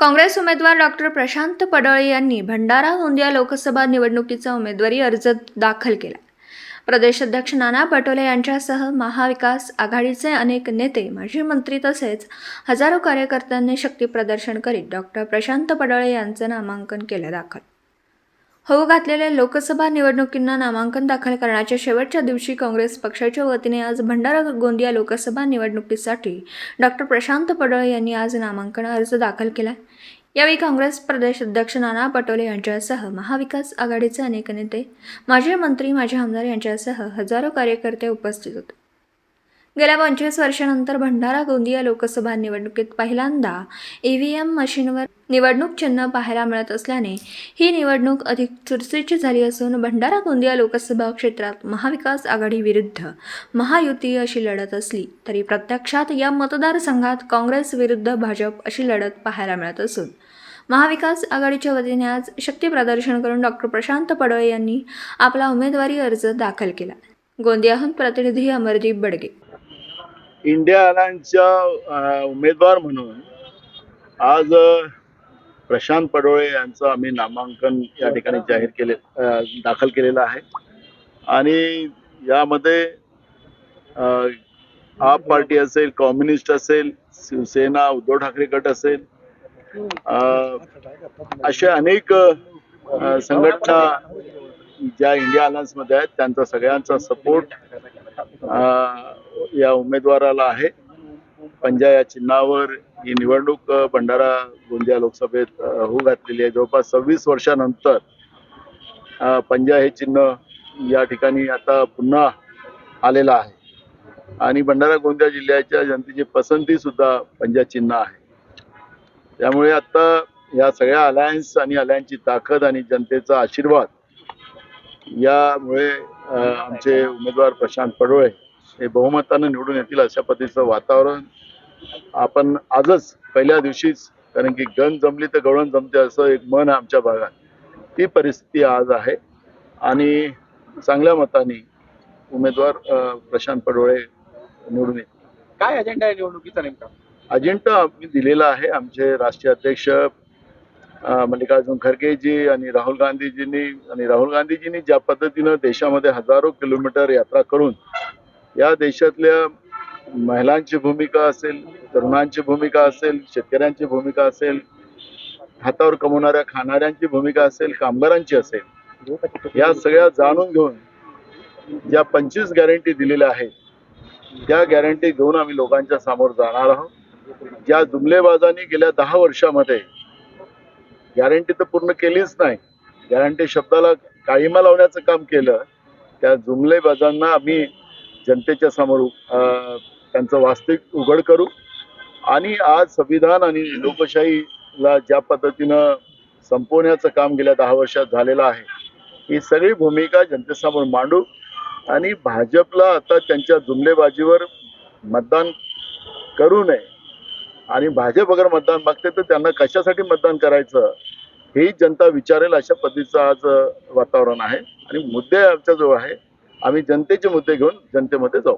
काँग्रेस उमेदवार डॉक्टर प्रशांत पडळे यांनी भंडारा गोंदिया लोकसभा निवडणुकीचा उमेदवारी अर्ज दाखल केला। प्रदेशाध्यक्ष नाना पटोले यांच्यासह महाविकास आघाडीचे अनेक नेते, माजी मंत्री तसेच हजारो कार्यकर्त्यांनी शक्ती प्रदर्शन करीत डॉक्टर प्रशांत पडळे यांचे नामांकन केले दाखल। होऊ घातलेल्या लोकसभा निवडणुकींना नामांकन दाखल करण्याच्या शेवटच्या दिवशी काँग्रेस पक्षाच्या वतीने आज भंडारा गोंदिया लोकसभा निवडणुकीसाठी डॉक्टर प्रशांत पडळे यांनी आज नामांकन अर्ज दाखल केला। यावेळी काँग्रेस प्रदेश अध्यक्ष नाना पटोले यांच्यासह महाविकास आघाडीचे अनेक नेते, माजी मंत्री, माजी आमदार यांच्यासह हजारो कार्यकर्ते उपस्थित होते। गेल्या 25 वर्षांनंतर भंडारा गोंदिया लोकसभा निवडणुकीत पहिल्यांदा EVM मशीनवर निवडणूक चिन्ह पाहायला मिळत असल्याने ही निवडणूक अधिक चुरशीची झाली असून भंडारा गोंदिया लोकसभा क्षेत्रात महाविकास आघाडी विरुद्ध महायुती अशी लढत असली तरी प्रत्यक्षात या मतदारसंघात काँग्रेस विरुद्ध भाजप अशी लढत पाहायला मिळत असून महाविकास आघाडीच्या वतीने आज शक्ती प्रदर्शन करून डॉक्टर प्रशांत पडळे यांनी आपला उमेदवारी अर्ज दाखल केला। गोंदियाहून प्रतिनिधी अमरदीप बडगे। इंडिया अलायन्सच्या उमेदवार म्हणून आज प्रशांत पडळे यांचं आम्ही नामांकन या ठिकाणी दाखल केलेलं आहे आणि यामध्ये आप पार्टी असेल, कम्युनिस्ट असेल, शिवसेना, उद्धव ठाकरे गट असेल, अशा अनेक संघटना ज्या इंडिया अलायन्समध्ये आहेत त्यांचा सगळ्यांचा सपोर्ट या उमेदवाराला आहे। पंजा या चिन्हावर ही निवडणूक भंडारा गोंदिया लोकसभेत होऊ घातलेली आहे। जवळपास 26 वर्षानंतर पंजा हे चिन्ह या ठिकाणी आता पुन्हा आलेलं आहे आणि भंडारा गोंदिया जिल्ह्याच्या जनतेची पसंती सुद्धा पंजा चिन्ह आहे। त्यामुळे आता या सगळ्या अलायन्स आणि अलायन्सची ताकद आणि जनतेचा आशीर्वाद यामुळे आमचे उमेदवार प्रशांत पडळे हे बहुमताने निवडून येतील अशा पद्धतीचं वातावरण आपण आजच पहिल्या दिवशीच, कारण की गण जमली तर गवळण जमते असं एक मन आहे आमच्या भागात, ती परिस्थिती आज आहे आणि चांगल्या मताने उमेदवार प्रशांत पडळे निवडून येतील। काय अजेंडा आहे निवडणुकीचा नेमका? अजेंडा आम्ही दिलेला आहे। आमचे राष्ट्रीय अध्यक्ष मल्लिकार्जुन खरगेजी आणि राहुल गांधीजींनी ज्या पद्धतीनं देशामध्ये हजारो किलोमीटर यात्रा करून या देशातल्या महिलांची भूमिका असेल, तरुणांची भूमिका असेल, शेतकऱ्यांची भूमिका असेल, हातावर कमवणाऱ्या खाणाऱ्यांची भूमिका असेल, कामगारांची असेल, या सगळ्या जाणून घेऊन ज्या 25 गॅरंटी दिलेल्या आहेत त्या गॅरंटी घेऊन आम्ही लोकांच्या समोर जाणार आहोत। ज्या जुमलेबाजांनी गेल्या 10 वर्षामध्ये गॅरंटी तर पूर्ण केलीच नाही, गॅरंटी शब्दाला काळीमा लावण्याचं काम केलं, त्या जुमलेबाजांना आम्ही जनतेच्या समोर त्यांचं वास्तविक उघड करू आणि आज संविधान आणि लोकशाहीला ज्या पद्धतीनं संपवण्याचं काम गेल्या 10 वर्षात झालेलं आहे, ही सगळी भूमिका जनतेसमोर मांडू आणि भाजपला आता त्यांच्या जुमलेबाजीवर मतदान करू नये आणि भाजप अगर मतदान मागते तर त्यांना कशासाठी मतदान करायचं हे जनता विचारेल अशा पद्धतीचं आज वातावरण आहे आणि मुद्दे आमच्याजवळ आहे। आम्ही जनतेचे मुद्दे घेऊन जनतेमध्ये जाऊ।